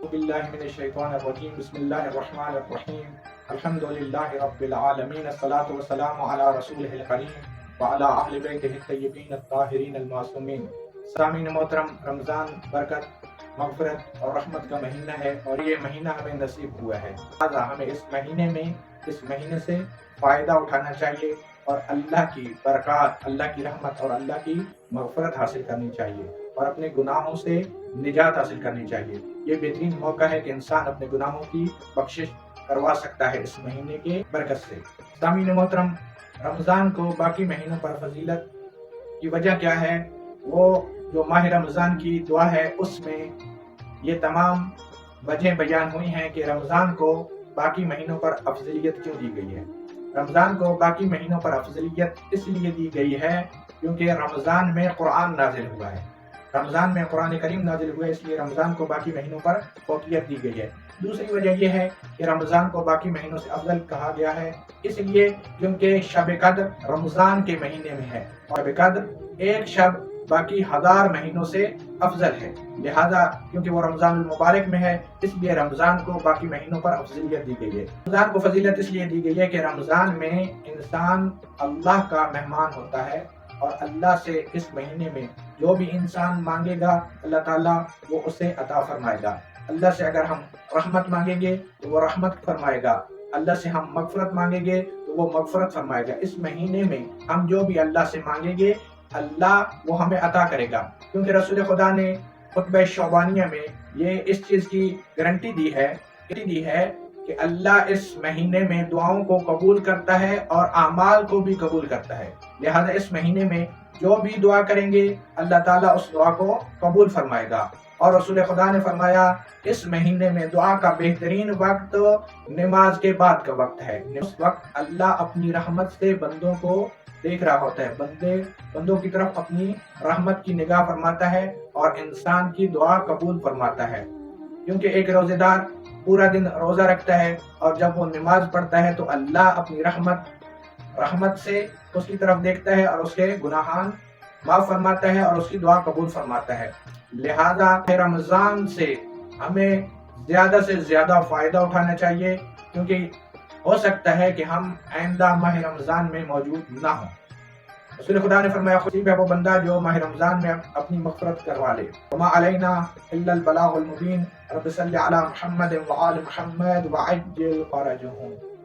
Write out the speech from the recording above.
باللہ من الشیطان الرجیم بسم اللہ الرحمن الرحیم الحمدللہ رب العالمین الصلاة والسلام علی رسولہ الکریم وعلی اہل بیتہ الطیبین الطاہرین المعصومین۔ سامعین محترم، رمضان برکت، مغفرت اور رحمت کا مہینہ ہے اور یہ مہینہ ہمیں نصیب ہوا ہے، لہٰذا ہمیں اس مہینے سے فائدہ اٹھانا چاہیے اور اللہ کی برکات، اللہ کی رحمت اور اللہ کی مغفرت حاصل کرنی چاہیے اور اپنے گناہوں سے نجات حاصل کرنی چاہیے۔ یہ بہترین موقع ہے کہ انسان اپنے گناہوں کی بخشش کروا سکتا ہے اس مہینے کے برکت سے۔ سامعین محترم، رمضان کو باقی مہینوں پر فضیلت کی وجہ کیا ہے؟ وہ جو ماہ رمضان کی دعا ہے اس میں یہ تمام وجہیں بیان ہوئی ہیں کہ رمضان کو باقی مہینوں پر افضلیت کیوں دی گئی ہے۔ رمضان کو باقی مہینوں پر افضلیت اس لیے دی گئی ہے کیونکہ رمضان میں قرآن نازل ہوا ہے، رمضان میں قرآن کریم نازل ہوا ہے، اس لیے رمضان کو باقی مہینوں پر فوقیت دی گئی ہے۔ دوسری وجہ یہ ہے کہ رمضان کو باقی مہینوں سے افضل کہا گیا ہے اس لیے کیونکہ شب قدر رمضان کے مہینے میں ہے اور شب قدر ایک شب باقی 1000 مہینوں سے افضل ہے، لہذا کیونکہ وہ رمضان المبارک میں ہے اس لیے رمضان کو باقی مہینوں پر افضلیت دی گئی ہے۔ رمضان کو فضیلت اس لیے دی گئی ہے کہ رمضان میں انسان اللہ کا مہمان ہوتا ہے اور اللہ سے اس مہینے میں جو بھی انسان مانگے گا اللہ تعالیٰ وہ اسے عطا فرمائے گا۔ اللہ سے اگر ہم رحمت مانگیں گے تو وہ رحمت فرمائے گا، اللہ سے ہم مغفرت مانگیں گے تو وہ مغفرت فرمائے گا۔ اس مہینے میں ہم جو بھی اللہ سے مانگیں گے اللہ وہ ہمیں عطا کرے گا، کیونکہ رسول خدا نے خطبہ شعبانیہ میں یہ اس چیز کی گارنٹی دی ہے کہ اللہ اس مہینے میں دعاؤں کو قبول کرتا ہے اور اعمال کو بھی قبول کرتا ہے، لہذا اس مہینے میں جو بھی دعا کریں گے اللہ تعالیٰ اس دعا کو قبول فرمائے گا۔ اور رسول خدا نے فرمایا اس مہینے میں دعا کا بہترین وقت نماز کے بعد کا وقت ہے۔ اس وقت اللہ اپنی رحمت سے بندوں کو دیکھ رہا ہوتا ہے، بندوں کی طرف اپنی رحمت کی نگاہ فرماتا ہے اور انسان کی دعا قبول فرماتا ہے، کیونکہ ایک روزے دار پورا دن روزہ رکھتا ہے اور جب وہ نماز پڑھتا ہے تو اللہ اپنی رحمت سے اس کی طرف دیکھتا ہے اور اس کے گناہان معاف فرماتا ہے اور اس کی دعا قبول فرماتا ہے۔ لہذا رمضان سے ہمیں زیادہ سے زیادہ فائدہ اٹھانا چاہیے، کیونکہ ہو سکتا ہے کہ ہم آئندہ ماہ رمضان میں موجود نہ ہوں۔ رسول خدا نے فرمایا خوشی ہے وہ بندہ جو ماہ رمضان میں اپنی مغفرت کروا لے۔ وما علینا الا البلاغ المبین۔ رب صلی علی محمد وآل محمد وعجل فرجهم۔